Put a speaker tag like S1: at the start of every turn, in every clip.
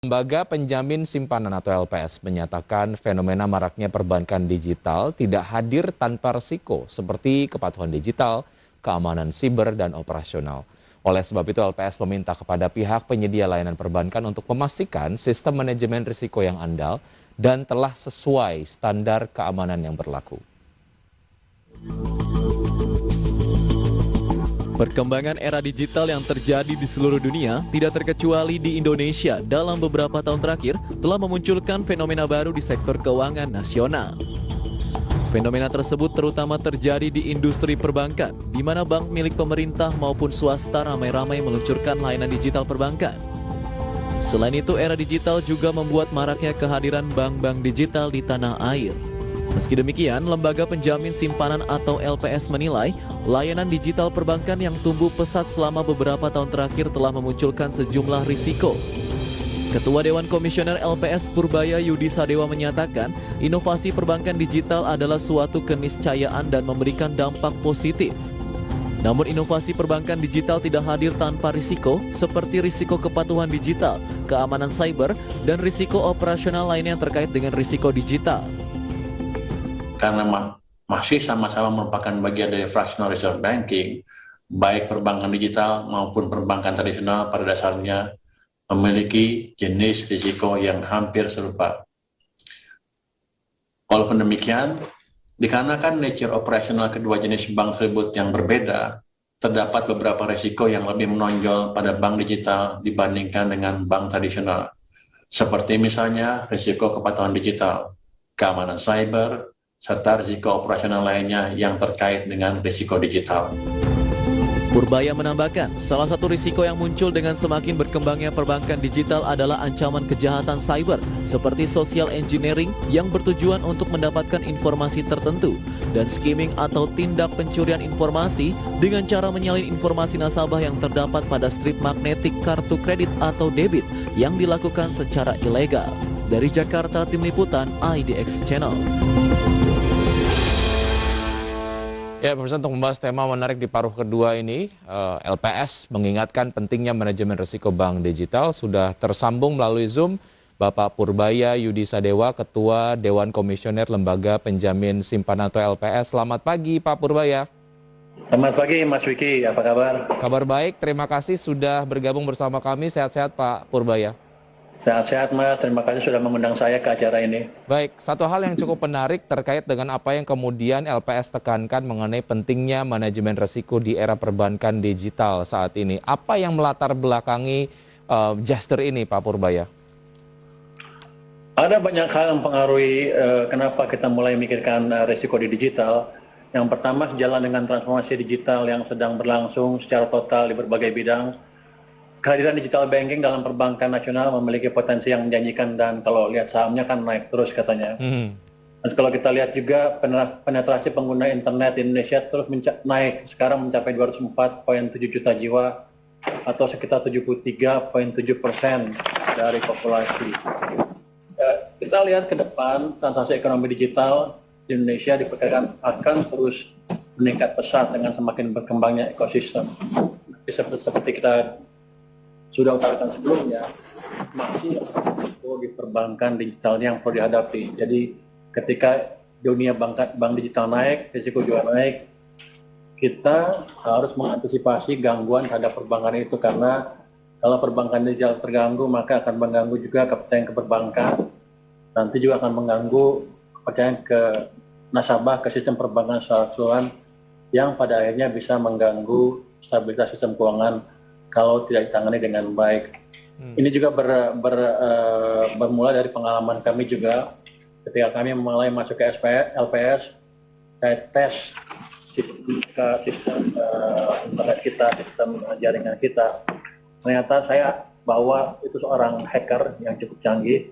S1: Lembaga Penjamin Simpanan atau LPS menyatakan fenomena maraknya perbankan digital tidak hadir tanpa risiko seperti kepatuhan digital, keamanan siber, dan operasional. Oleh sebab itu LPS meminta kepada pihak penyedia layanan perbankan untuk memastikan sistem manajemen risiko yang andal dan telah sesuai standar keamanan yang berlaku.
S2: Perkembangan era digital yang terjadi di seluruh dunia, tidak terkecuali di Indonesia dalam beberapa tahun terakhir, telah memunculkan fenomena baru di sektor keuangan nasional. Fenomena tersebut terutama terjadi di industri perbankan, di mana bank milik pemerintah maupun swasta ramai-ramai meluncurkan layanan digital perbankan. Selain itu, era digital juga membuat maraknya kehadiran bank-bank digital di tanah air. Meski demikian, Lembaga Penjamin Simpanan atau LPS menilai layanan digital perbankan yang tumbuh pesat selama beberapa tahun terakhir telah memunculkan sejumlah risiko. Ketua Dewan Komisioner LPS Purbaya Yudi Sadewa menyatakan, inovasi perbankan digital adalah suatu keniscayaan dan memberikan dampak positif. Namun inovasi perbankan digital tidak hadir tanpa risiko, seperti risiko kepatuhan digital, keamanan cyber, dan risiko operasional lainnya yang terkait dengan risiko digital.
S3: Karena masih sama-sama merupakan bagian dari fractional reserve banking, baik perbankan digital maupun perbankan tradisional pada dasarnya memiliki jenis risiko yang hampir serupa. Walaupun demikian, dikarenakan nature operasional kedua jenis bank tersebut yang berbeda, terdapat beberapa risiko yang lebih menonjol pada bank digital dibandingkan dengan bank tradisional, seperti misalnya risiko kepatuhan digital, keamanan cyber, serta risiko operasional lainnya yang terkait dengan risiko digital.
S2: Purbaya menambahkan, salah satu risiko yang muncul dengan semakin berkembangnya perbankan digital adalah ancaman kejahatan cyber, seperti social engineering yang bertujuan untuk mendapatkan informasi tertentu, dan skimming atau tindak pencurian informasi dengan cara menyalin informasi nasabah yang terdapat pada strip magnetik kartu kredit atau debit yang dilakukan secara ilegal. Dari Jakarta, Tim Liputan IDX Channel.
S1: Ya, pemirsa, untuk membahas tema menarik di paruh kedua ini, LPS mengingatkan pentingnya manajemen risiko bank digital. Sudah tersambung melalui Zoom Bapak Purbaya Yudi Sadewa, Ketua Dewan Komisioner Lembaga Penjamin Simpanan atau LPS. Selamat pagi, Pak Purbaya.
S4: Selamat pagi, Mas Wiki. Apa kabar?
S1: Kabar baik, terima kasih sudah bergabung bersama kami. Sehat-sehat, Pak Purbaya.
S4: Sehat-sehat, Mas. Terima kasih sudah mengundang saya ke acara ini.
S1: Baik, satu hal yang cukup menarik terkait dengan apa yang kemudian LPS tekankan mengenai pentingnya manajemen risiko di era perbankan digital saat ini. Apa yang melatar belakangi gesture ini, Pak Purbaya?
S4: Ada banyak hal yang mempengaruhi kenapa kita mulai memikirkan risiko di digital. Yang pertama, sejalan dengan transformasi digital yang sedang berlangsung secara total di berbagai bidang, kehadiran digital banking dalam perbankan nasional memiliki potensi yang menjanjikan, dan kalau lihat sahamnya kan naik terus katanya. Dan kalau kita lihat juga penetrasi pengguna internet di Indonesia terus naik, sekarang mencapai 204,7 juta jiwa atau sekitar 73,7% dari populasi. Kita lihat ke depan, transaksi ekonomi digital di Indonesia diperkirakan akan terus meningkat pesat dengan semakin berkembangnya ekosistem. Seperti kita sudah utarakan sebelumnya, masih risiko di perbankan digitalnya yang perlu dihadapi. Jadi ketika dunia bank digital naik, risiko juga naik, kita harus mengantisipasi gangguan terhadap perbankan itu, karena kalau perbankan digital terganggu, maka akan mengganggu juga kepercayaan ke perbankan, nanti juga akan mengganggu kepercayaan ke nasabah, ke sistem perbankan secara keseluruhan, yang pada akhirnya bisa mengganggu stabilitas sistem keuangan kalau tidak ditangani dengan baik. Ini juga bermula dari pengalaman kami juga ketika kami mulai masuk ke LPS. Saya tes sistem internet kita, sistem jaringan kita. Ternyata saya bawa itu seorang hacker yang cukup canggih.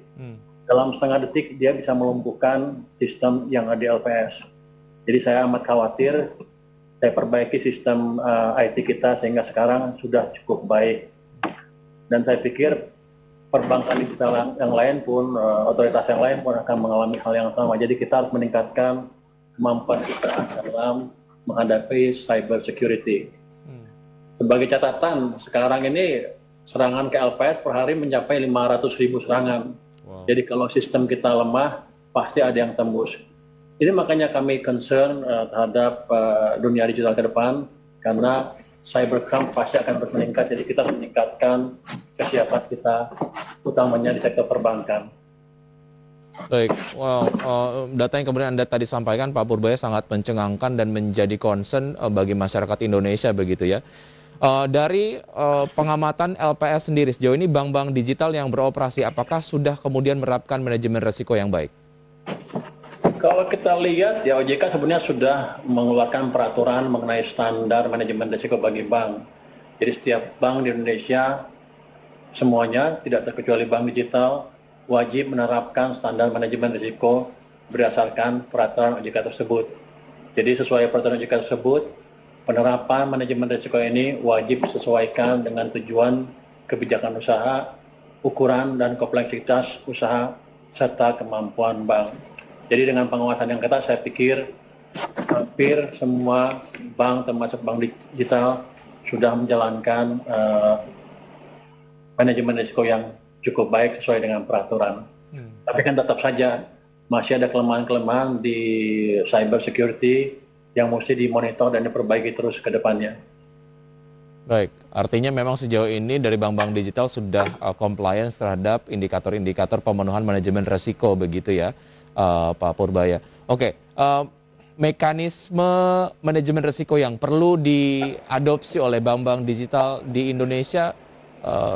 S4: Dalam setengah detik dia bisa melumpuhkan sistem yang ada di LPS. Jadi saya amat khawatir. Saya perbaiki sistem IT kita sehingga sekarang sudah cukup baik. Dan saya pikir perbankan digital yang lain pun, otoritas yang lain pun akan mengalami hal yang sama. Jadi kita harus meningkatkan kemampuan kita dalam menghadapi cyber security. Sebagai catatan, sekarang ini serangan ke LPS per hari mencapai 500.000 serangan.
S1: Wow.
S4: Jadi kalau sistem kita lemah, pasti ada yang tembus. Ini makanya kami concern terhadap dunia digital ke depan, karena cybercrime pasti akan terus meningkat. Jadi kita harus meningkatkan kesiapan kita, utamanya di sektor perbankan.
S1: Baik, wow, data yang kemudian Anda tadi sampaikan Pak Purbaya sangat mencengangkan dan menjadi concern bagi masyarakat Indonesia begitu ya. Dari pengamatan LPS sendiri sejauh ini bank-bank digital yang beroperasi apakah sudah kemudian menerapkan manajemen risiko yang baik?
S4: Kalau kita lihat ya OJK sebenarnya sudah mengeluarkan peraturan mengenai standar manajemen risiko bagi bank. Jadi setiap bank di Indonesia semuanya tidak terkecuali bank digital wajib menerapkan standar manajemen risiko berdasarkan peraturan OJK tersebut. Jadi sesuai peraturan OJK tersebut, penerapan manajemen risiko ini wajib disesuaikan dengan tujuan kebijakan usaha, ukuran dan kompleksitas usaha, serta kemampuan bank. Jadi dengan pengawasan yang ketat, saya pikir hampir semua bank, termasuk bank digital, sudah menjalankan manajemen risiko yang cukup baik sesuai dengan peraturan. Tapi kan tetap saja masih ada kelemahan-kelemahan di cyber security yang mesti dimonitor dan diperbaiki terus ke depannya.
S1: Baik, artinya memang sejauh ini dari bank-bank digital sudah compliance terhadap indikator-indikator pemenuhan manajemen risiko begitu ya, Pak Purbaya. Oke, mekanisme manajemen risiko yang perlu diadopsi oleh bank-bank digital di Indonesia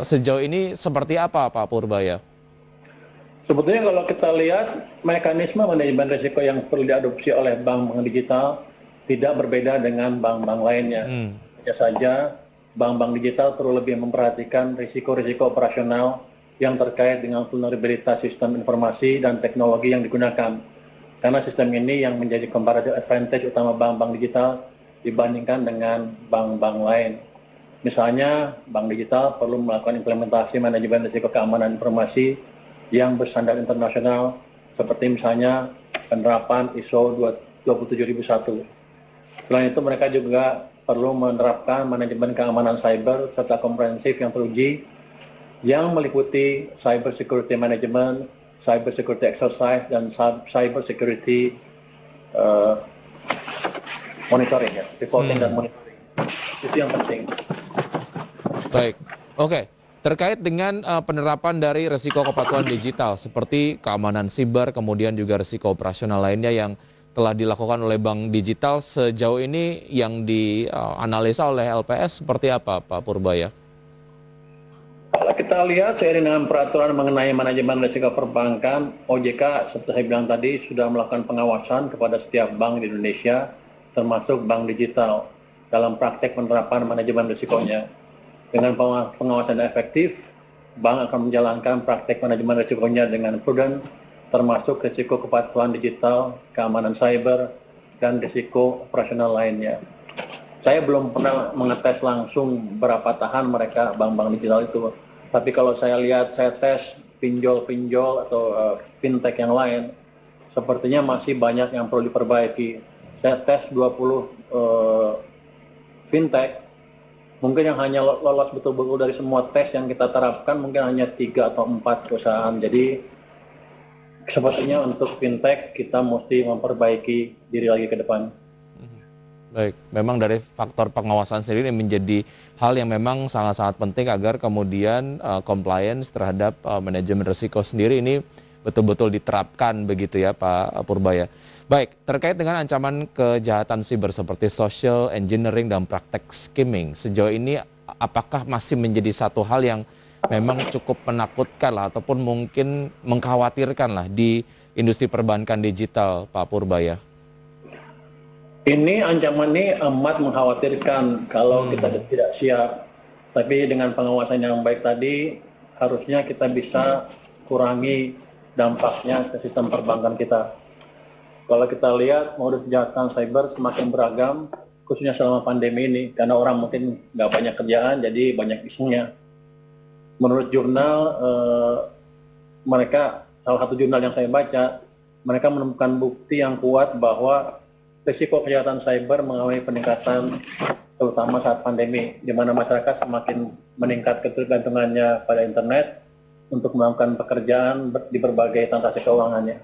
S1: sejauh ini seperti apa Pak Purbaya?
S4: Sebetulnya kalau kita lihat mekanisme manajemen risiko yang perlu diadopsi oleh bank-bank digital tidak berbeda dengan bank-bank lainnya. Ya saja bank-bank digital perlu lebih memperhatikan risiko-risiko operasional yang terkait dengan vulnerabilitas sistem informasi dan teknologi yang digunakan. Karena sistem ini yang menjadi comparative advantage utama bank-bank digital dibandingkan dengan bank-bank lain. Misalnya, bank digital perlu melakukan implementasi manajemen risiko keamanan informasi yang berstandar internasional, seperti misalnya penerapan ISO 27001. Selain itu, mereka juga perlu menerapkan manajemen keamanan cyber serta komprehensif yang teruji, yang meliputi cyber security management, cyber security exercise, dan cyber security monitoring, ya, reporting dan monitoring. Itu yang penting.
S1: Baik, oke. Terkait dengan penerapan dari risiko kepatuhan digital seperti keamanan siber, kemudian juga risiko operasional lainnya yang telah dilakukan oleh bank digital sejauh ini yang dianalisa oleh LPS seperti apa Pak Purbaya?
S4: Kalau kita lihat seiring dengan peraturan mengenai manajemen risiko perbankan, OJK seperti saya bilang tadi sudah melakukan pengawasan kepada setiap bank di Indonesia, termasuk bank digital, dalam praktek penerapan manajemen risikonya. Dengan pengawasan yang efektif, bank akan menjalankan praktek manajemen risikonya dengan prudent, termasuk risiko kepatuhan digital, keamanan cyber, dan risiko operasional lainnya. Saya belum pernah mengetes langsung berapa tahan mereka bank-bank digital itu. Tapi kalau saya lihat, saya tes pinjol-pinjol atau fintech yang lain, sepertinya masih banyak yang perlu diperbaiki. Saya tes 20 fintech, mungkin yang hanya lolos betul-betul dari semua tes yang kita terapkan mungkin hanya 3 atau 4 perusahaan. Jadi sepertinya untuk fintech kita mesti memperbaiki diri lagi ke depan.
S1: Baik, memang dari faktor pengawasan sendiri ini menjadi hal yang memang sangat-sangat penting agar kemudian compliance terhadap manajemen risiko sendiri ini betul-betul diterapkan begitu ya Pak Purbaya. Baik, terkait dengan ancaman kejahatan siber seperti social engineering dan praktek skimming, sejauh ini apakah masih menjadi satu hal yang memang cukup menakutkan lah ataupun mungkin mengkhawatirkan lah di industri perbankan digital Pak Purbaya?
S4: Ini ancaman ini amat mengkhawatirkan kalau kita tidak siap. Tapi dengan pengawasan yang baik tadi, harusnya kita bisa kurangi dampaknya ke sistem perbankan kita. Kalau kita lihat modus kejahatan cyber semakin beragam, khususnya selama pandemi ini, karena orang mungkin nggak banyak kerjaan, jadi banyak isunya. Menurut jurnal, mereka, salah satu jurnal yang saya baca, mereka menemukan bukti yang kuat bahwa risiko kejahatan cyber mengalami peningkatan terutama saat pandemi, di mana masyarakat semakin meningkat ketergantungannya pada internet untuk melakukan pekerjaan di berbagai transaksi keuangannya.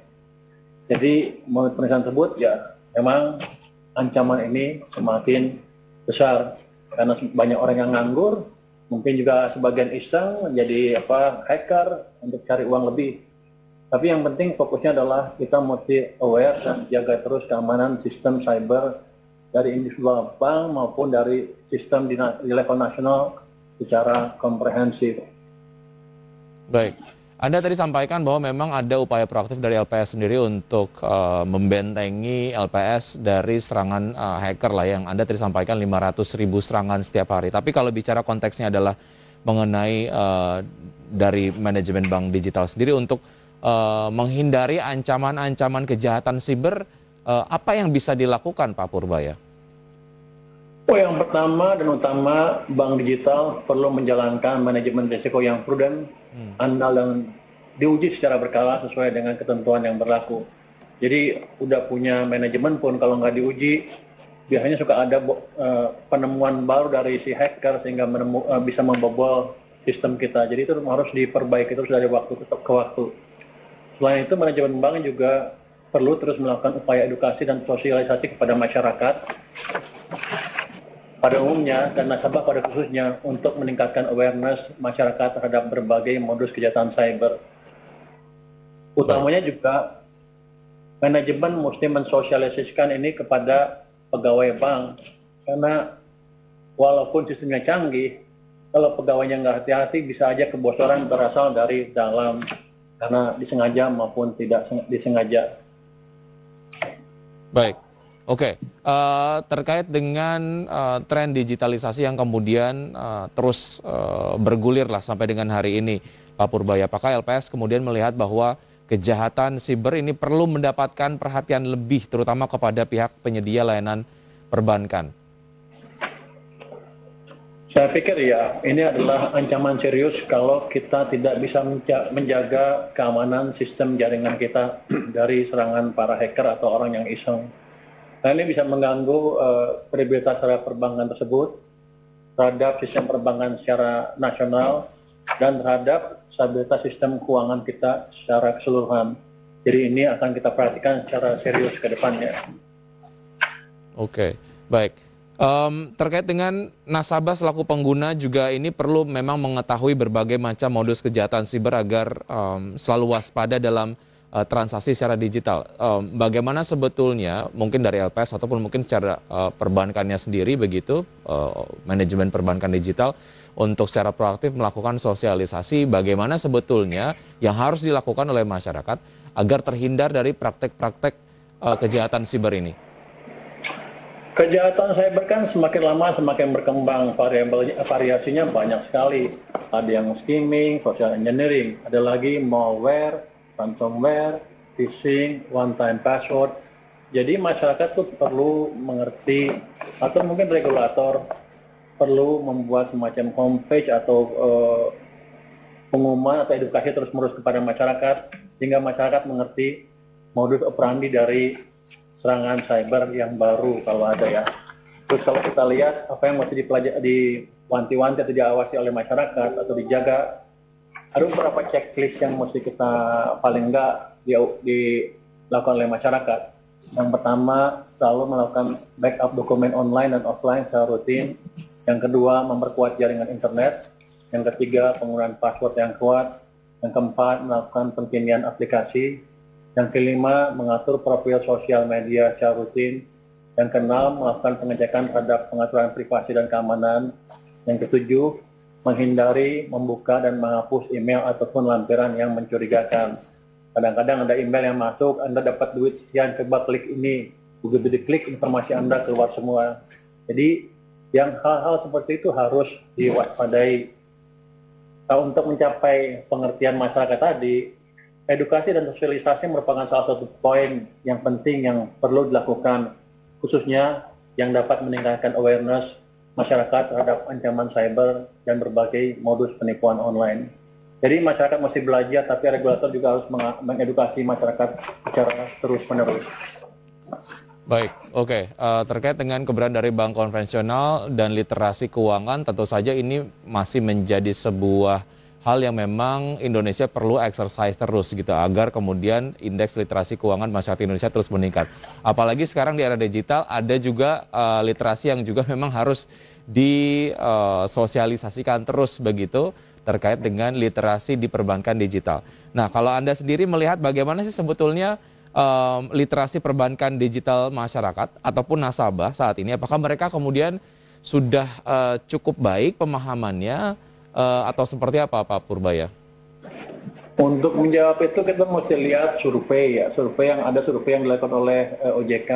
S4: Jadi menurut penelitian tersebut ya memang ancaman ini semakin besar karena banyak orang yang nganggur, mungkin juga sebagian iseng jadi hacker untuk cari uang lebih. Tapi yang penting fokusnya adalah kita mesti aware dan jaga terus keamanan sistem cyber dari individual bank maupun dari sistem di level nasional secara komprehensif.
S1: Baik, Anda tadi sampaikan bahwa memang ada upaya proaktif dari LPS sendiri untuk membentengi LPS dari serangan hacker lah yang Anda tadi sampaikan 500.000 serangan setiap hari. Tapi kalau bicara konteksnya adalah mengenai dari manajemen bank digital sendiri untuk menghindari ancaman-ancaman kejahatan siber, apa yang bisa dilakukan Pak Purbaya?
S4: Yang pertama dan utama, bank digital perlu menjalankan manajemen risiko yang prudent, andal dan diuji secara berkala sesuai dengan ketentuan yang berlaku. Jadi udah punya manajemen pun kalau nggak diuji, biasanya suka ada penemuan baru dari si hacker sehingga bisa membobol sistem kita. Jadi itu harus diperbaiki terus dari waktu ke waktu. Selain itu, manajemen bank juga perlu terus melakukan upaya edukasi dan sosialisasi kepada masyarakat pada umumnya dan nasabah pada khususnya untuk meningkatkan awareness masyarakat terhadap berbagai modus kejahatan cyber. Utamanya juga manajemen mesti mensosialisasikan ini kepada pegawai bank karena walaupun sistemnya canggih, kalau pegawainya nggak hati-hati bisa aja kebocoran berasal dari dalam karena disengaja maupun tidak disengaja.
S1: Baik. Oke, terkait dengan tren digitalisasi yang kemudian terus bergulir lah sampai dengan hari ini, Pak Purbaya, apakah LPS kemudian melihat bahwa kejahatan siber ini perlu mendapatkan perhatian lebih, terutama kepada pihak penyedia layanan perbankan?
S4: Saya pikir ya, ini adalah ancaman serius kalau kita tidak bisa menjaga keamanan sistem jaringan kita dari serangan para hacker atau orang yang iseng. Nah, ini bisa mengganggu kredibilitas terhadap perbankan tersebut, terhadap sistem perbankan secara nasional, dan terhadap stabilitas sistem keuangan kita secara keseluruhan. Jadi ini akan kita perhatikan secara serius ke depannya.
S1: Oke, baik. Terkait dengan nasabah selaku pengguna juga ini perlu memang mengetahui berbagai macam modus kejahatan siber agar selalu waspada dalam transaksi secara digital. Bagaimana sebetulnya mungkin dari LPS ataupun mungkin secara perbankannya sendiri begitu, manajemen perbankan digital untuk secara proaktif melakukan sosialisasi bagaimana sebetulnya yang harus dilakukan oleh masyarakat agar terhindar dari praktek-praktek kejahatan siber ini?
S4: Kejahatan cyber kan semakin lama semakin berkembang, variasinya banyak sekali. Ada yang skimming, social engineering, ada lagi malware, ransomware, phishing, one-time password. Jadi masyarakat tuh perlu mengerti atau mungkin regulator perlu membuat semacam homepage atau pengumuman atau edukasi terus-menerus kepada masyarakat sehingga masyarakat mengerti modus operandi dari serangan cyber yang baru kalau ada ya. Terus kalau kita lihat apa yang mesti diwanti-wanti atau diawasi oleh masyarakat atau dijaga, ada beberapa checklist yang mesti kita paling enggak dilakukan oleh masyarakat. Yang pertama, selalu melakukan backup dokumen online dan offline secara rutin. Yang kedua, memperkuat jaringan internet. Yang ketiga, penggunaan password yang kuat. Yang keempat, melakukan pengkinian aplikasi. Yang kelima, mengatur profil sosial media secara rutin. Yang keenam, melakukan pengecekan terhadap pengaturan privasi dan keamanan. Yang ketujuh, menghindari, membuka, dan menghapus email ataupun lampiran yang mencurigakan. Kadang-kadang ada email yang masuk, Anda dapat duit sekian, coba klik ini. Begitu diklik, informasi Anda keluar semua. Jadi, yang hal-hal seperti itu harus diwaspadai. Untuk mencapai pengertian masyarakat tadi, edukasi dan sosialisasi merupakan salah satu poin yang penting yang perlu dilakukan, khususnya yang dapat meningkatkan awareness masyarakat terhadap ancaman cyber dan berbagai modus penipuan online. Jadi masyarakat mesti belajar, tapi regulator juga harus mengedukasi masyarakat secara terus-menerus.
S1: Baik, oke. Terkait dengan keberadaan dari bank konvensional dan literasi keuangan, tentu saja ini masih menjadi sebuah hal yang memang Indonesia perlu exercise terus gitu agar kemudian indeks literasi keuangan masyarakat Indonesia terus meningkat. Apalagi sekarang di era digital ada juga literasi yang juga memang harus disosialisasikan terus begitu terkait dengan literasi di perbankan digital. Nah, kalau Anda sendiri melihat bagaimana sih sebetulnya literasi perbankan digital masyarakat ataupun nasabah saat ini, apakah mereka kemudian sudah cukup baik pemahamannya atau seperti apa Pak Purbaya?
S4: Untuk menjawab itu kita mesti lihat survei ya, survei yang dilakukan oleh OJK,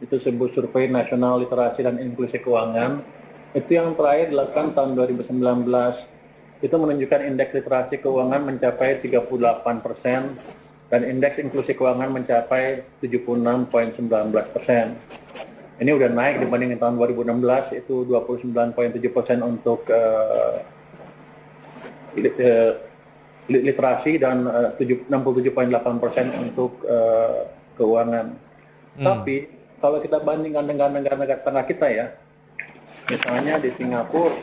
S4: itu disebut Survei Nasional Literasi dan Inklusi Keuangan. Itu yang terakhir dilakukan tahun 2019. Itu menunjukkan indeks literasi keuangan mencapai 38%. Dan indeks inklusi keuangan mencapai 76,19%. Ini udah naik dibanding tahun 2016, itu 29,7% untuk literasi dan 67,8% untuk keuangan. Tapi kalau kita bandingkan dengan negara-negara tetangga kita ya, misalnya di Singapura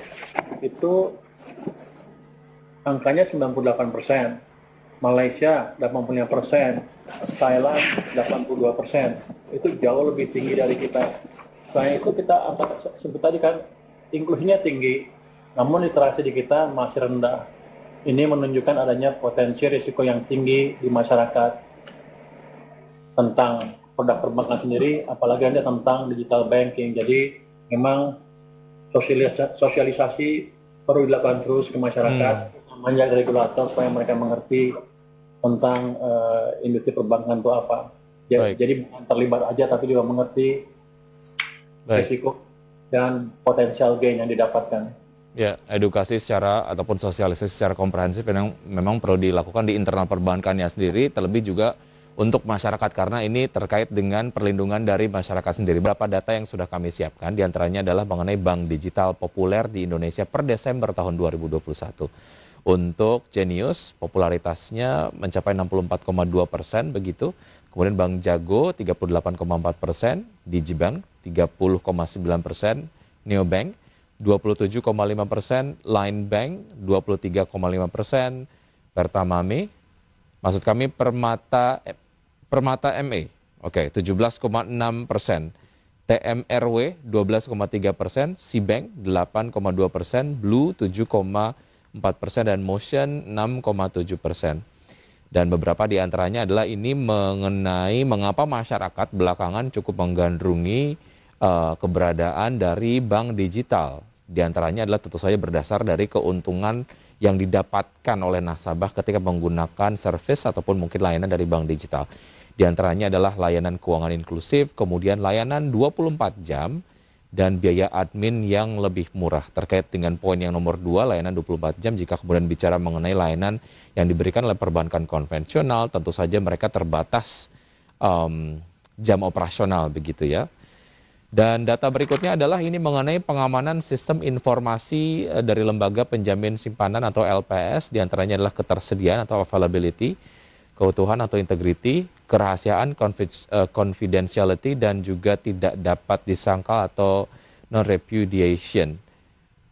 S4: itu angkanya 98%. Malaysia 85%, Thailand 82%, itu jauh lebih tinggi dari kita. Selain itu kita sebut tadi kan inklusinya tinggi, namun literasi di kita masih rendah. Ini menunjukkan adanya potensi risiko yang tinggi di masyarakat tentang produk perbankan sendiri, apalagi nanti tentang digital banking. Jadi memang sosialisasi perlu dilakukan terus ke masyarakat. Namanya regulator supaya mereka mengerti tentang industri perbankan itu apa. Jadi bukan terlibat aja tapi juga mengerti risiko dan potensial gain yang didapatkan.
S1: Ya, edukasi secara ataupun sosialisasi secara komprehensif yang memang perlu dilakukan di internal perbankannya sendiri, terlebih juga untuk masyarakat karena ini terkait dengan perlindungan dari masyarakat sendiri. Beberapa data yang sudah kami siapkan diantaranya adalah mengenai bank digital populer di Indonesia per Desember tahun 2021. Untuk Genius, popularitasnya mencapai 64,2% begitu. Kemudian Bank Jago 38,4%, Digibank 30,9%, Neobank 27,5%, Line Bank 23,5%, Pertamame, maksud kami Permata ME, oke 17,6%, TMRW 12,3%, Cbank 8,2%, Blue 7,4% dan Motion 6,7%. Dan beberapa di antaranya adalah ini mengenai mengapa masyarakat belakangan cukup menggandrungi keberadaan dari bank digital. Di antaranya adalah tentu saja berdasar dari keuntungan yang didapatkan oleh nasabah ketika menggunakan servis ataupun mungkin layanan dari bank digital. Di antaranya adalah layanan keuangan inklusif, kemudian layanan 24 jam, dan biaya admin yang lebih murah. Terkait dengan poin yang nomor 2, layanan 24 jam, jika kemudian bicara mengenai layanan yang diberikan oleh perbankan konvensional, tentu saja mereka terbatas jam operasional begitu ya. Dan data berikutnya adalah ini mengenai pengamanan sistem informasi dari lembaga penjamin simpanan atau LPS, diantaranya adalah ketersediaan atau availability, keutuhan atau integrity, kerahasiaan, confidentiality, dan juga tidak dapat disangkal atau non-repudiation.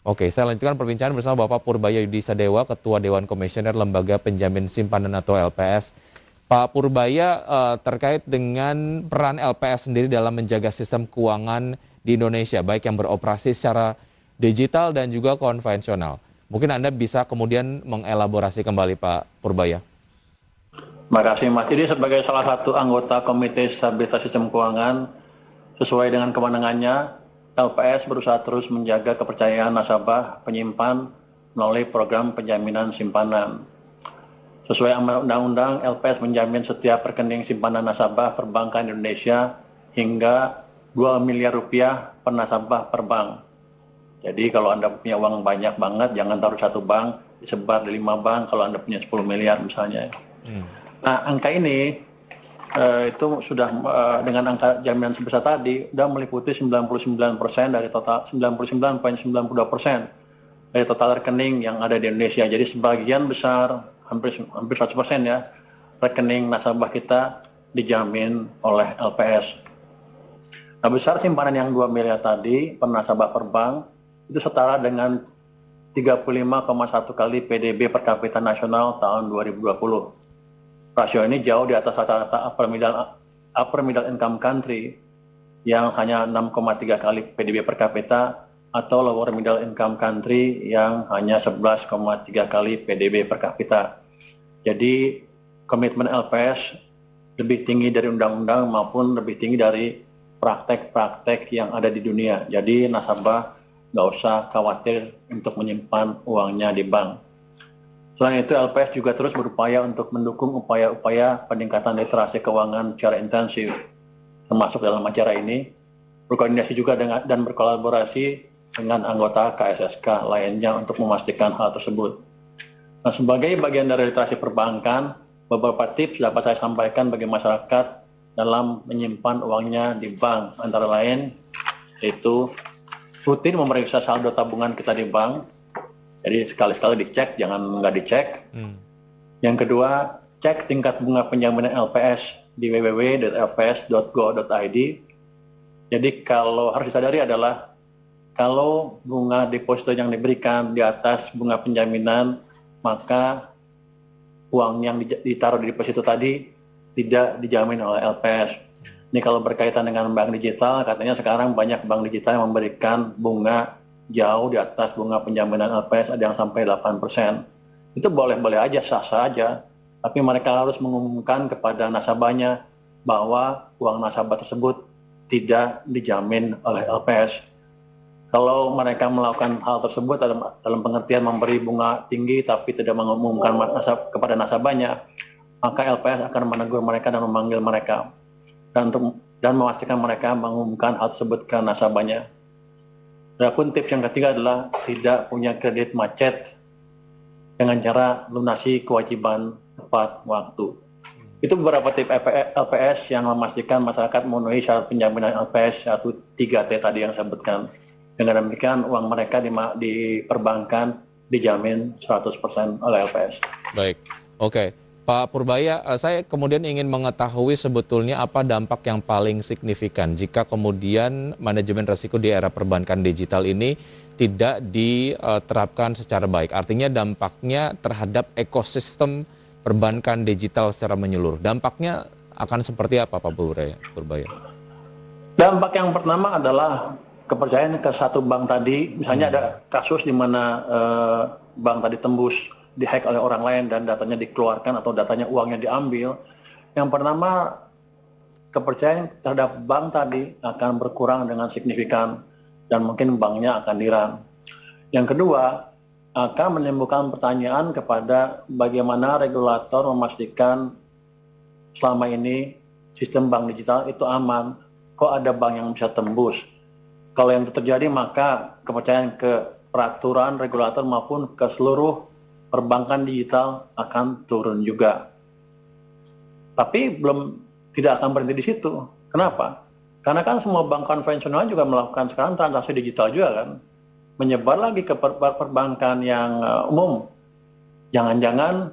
S1: Oke, saya lanjutkan perbincangan bersama Bapak Purbaya Yudi Sadewa, Ketua Dewan Komisioner Lembaga Penjamin Simpanan atau LPS. Pak Purbaya, terkait dengan peran LPS sendiri dalam menjaga sistem keuangan di Indonesia, baik yang beroperasi secara digital dan juga konvensional. Mungkin Anda bisa kemudian mengelaborasi kembali Pak Purbaya.
S4: Terima kasih Mas. Jadi sebagai salah satu anggota Komite Stabilitas Sistem Keuangan, sesuai dengan kewenangannya, LPS berusaha terus menjaga kepercayaan nasabah penyimpan melalui program penjaminan simpanan. Sesuai amanat undang-undang, LPS menjamin setiap rekening simpanan nasabah perbankan Indonesia hingga 2 miliar rupiah per nasabah per bank. Jadi kalau Anda punya uang banyak banget, jangan taruh satu bank, disebar di 5 bank kalau Anda punya 10 miliar misalnya. Nah, angka ini itu sudah dengan angka jaminan sebesar tadi sudah meliputi 99% dari total 99,92% dari total rekening yang ada di Indonesia. Jadi sebagian besar hampir 100% ya rekening nasabah kita dijamin oleh LPS. Nah, besar simpanan yang 2 miliar tadi per nasabah per bank itu setara dengan 35,1 kali PDB per kapita nasional tahun 2020. Rasio ini jauh di atas rata-rata upper middle income country yang hanya 6,3 kali PDB per kapita atau lower middle income country yang hanya 11,3 kali PDB per kapita. Jadi komitmen LPS lebih tinggi dari undang-undang maupun lebih tinggi dari praktek-praktek yang ada di dunia. Jadi nasabah nggak usah khawatir untuk menyimpan uangnya di bank. Selain itu, LPS juga terus berupaya untuk mendukung upaya-upaya peningkatan literasi keuangan secara intensif, termasuk dalam acara ini, berkoordinasi juga dan berkolaborasi dengan anggota KSSK lainnya untuk memastikan hal tersebut. Nah, sebagai bagian dari literasi perbankan, beberapa tips dapat saya sampaikan bagi masyarakat dalam menyimpan uangnya di bank, antara lain yaitu rutin memeriksa saldo tabungan kita di bank. Jadi sekali-sekali dicek, jangan nggak dicek. Yang kedua, cek tingkat bunga penjaminan LPS di www.lps.go.id. Jadi kalau harus disadari adalah kalau bunga deposito yang diberikan di atas bunga penjaminan, maka uang yang ditaruh di deposito tadi tidak dijamin oleh LPS. Ini kalau berkaitan dengan bank digital, katanya sekarang banyak bank digital yang memberikan bunga jauh di atas bunga penjaminan LPS, ada yang sampai 8%. Itu boleh-boleh aja, sah-sah aja. Tapi mereka harus mengumumkan kepada nasabahnya bahwa uang nasabah tersebut tidak dijamin oleh LPS. Kalau mereka melakukan hal tersebut dalam pengertian memberi bunga tinggi tapi tidak mengumumkan kepada nasabahnya, maka LPS akan menegur mereka dan memanggil mereka. Dan memastikan mereka mengumumkan hal tersebut ke nasabahnya. Adapun tips yang ketiga adalah tidak punya kredit macet dengan cara lunasi kewajiban tepat waktu. Itu beberapa tips LPS yang memastikan masyarakat memenuhi syarat penjaminan LPS yaitu 3T tadi yang saya sebutkan. Dengan demikian uang mereka di perbankan dijamin 100% oleh LPS.
S1: Baik, oke. Pak Purbaya, saya kemudian ingin mengetahui sebetulnya apa dampak yang paling signifikan jika kemudian manajemen risiko di era perbankan digital ini tidak diterapkan secara baik. Artinya dampaknya terhadap ekosistem perbankan digital secara menyeluruh. Dampaknya akan seperti apa, Pak Purbaya?
S4: Dampak yang pertama adalah kepercayaan ke satu bank tadi. Misalnya ada kasus di mana bank tadi tembus dihack oleh orang lain dan datanya dikeluarkan atau datanya uangnya diambil. Yang pertama, kepercayaan terhadap bank tadi akan berkurang dengan signifikan dan mungkin banknya akan dirang. Yang kedua, akan menimbulkan pertanyaan kepada bagaimana regulator memastikan selama ini sistem bank digital itu aman. Kok ada bank yang bisa tembus? Kalau yang itu terjadi, maka kepercayaan ke peraturan regulator maupun ke seluruh perbankan digital akan turun juga. Tapi tidak akan berhenti di situ. Kenapa? Karena kan semua bank konvensional juga melakukan sekarang transaksi digital juga kan. Menyebar lagi ke perbankan yang umum. Jangan-jangan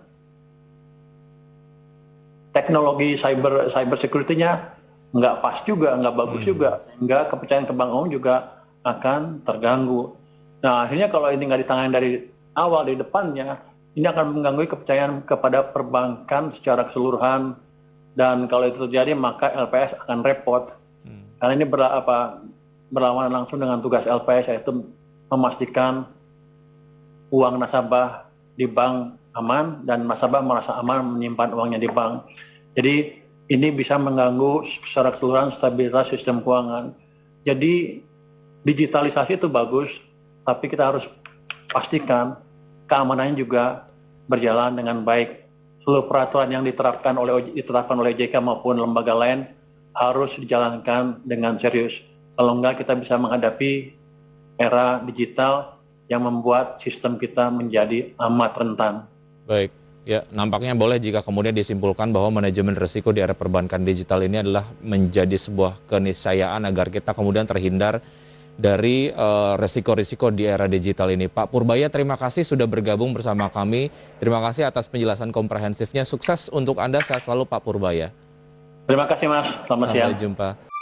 S4: teknologi cyber security-nya nggak pas juga, nggak bagus juga. Sehingga kepercayaan ke bank umum juga akan terganggu. Nah, akhirnya kalau ini nggak ditangani dari awal di depannya, ini akan mengganggu kepercayaan kepada perbankan secara keseluruhan, dan kalau itu terjadi maka LPS akan repot. Karena ini berlawanan langsung dengan tugas LPS, yaitu memastikan uang nasabah di bank aman dan nasabah merasa aman menyimpan uangnya di bank. Jadi ini bisa mengganggu secara keseluruhan stabilitas sistem keuangan. Jadi digitalisasi itu bagus, tapi kita harus pastikan keamanannya juga berjalan dengan baik. Seluruh peraturan yang diterapkan oleh OJK maupun lembaga lain harus dijalankan dengan serius. Kalau enggak, kita bisa menghadapi era digital yang membuat sistem kita menjadi amat rentan.
S1: Baik, ya nampaknya boleh jika kemudian disimpulkan bahwa manajemen risiko di era perbankan digital ini adalah menjadi sebuah keniscayaan agar kita kemudian terhindar dari resiko-risiko di era digital ini. Pak Purbaya, terima kasih sudah bergabung bersama kami. Terima kasih atas penjelasan komprehensifnya. Sukses untuk Anda, sehat selalu Pak Purbaya.
S4: Terima kasih Mas, selamat siang.
S1: Sampai jumpa.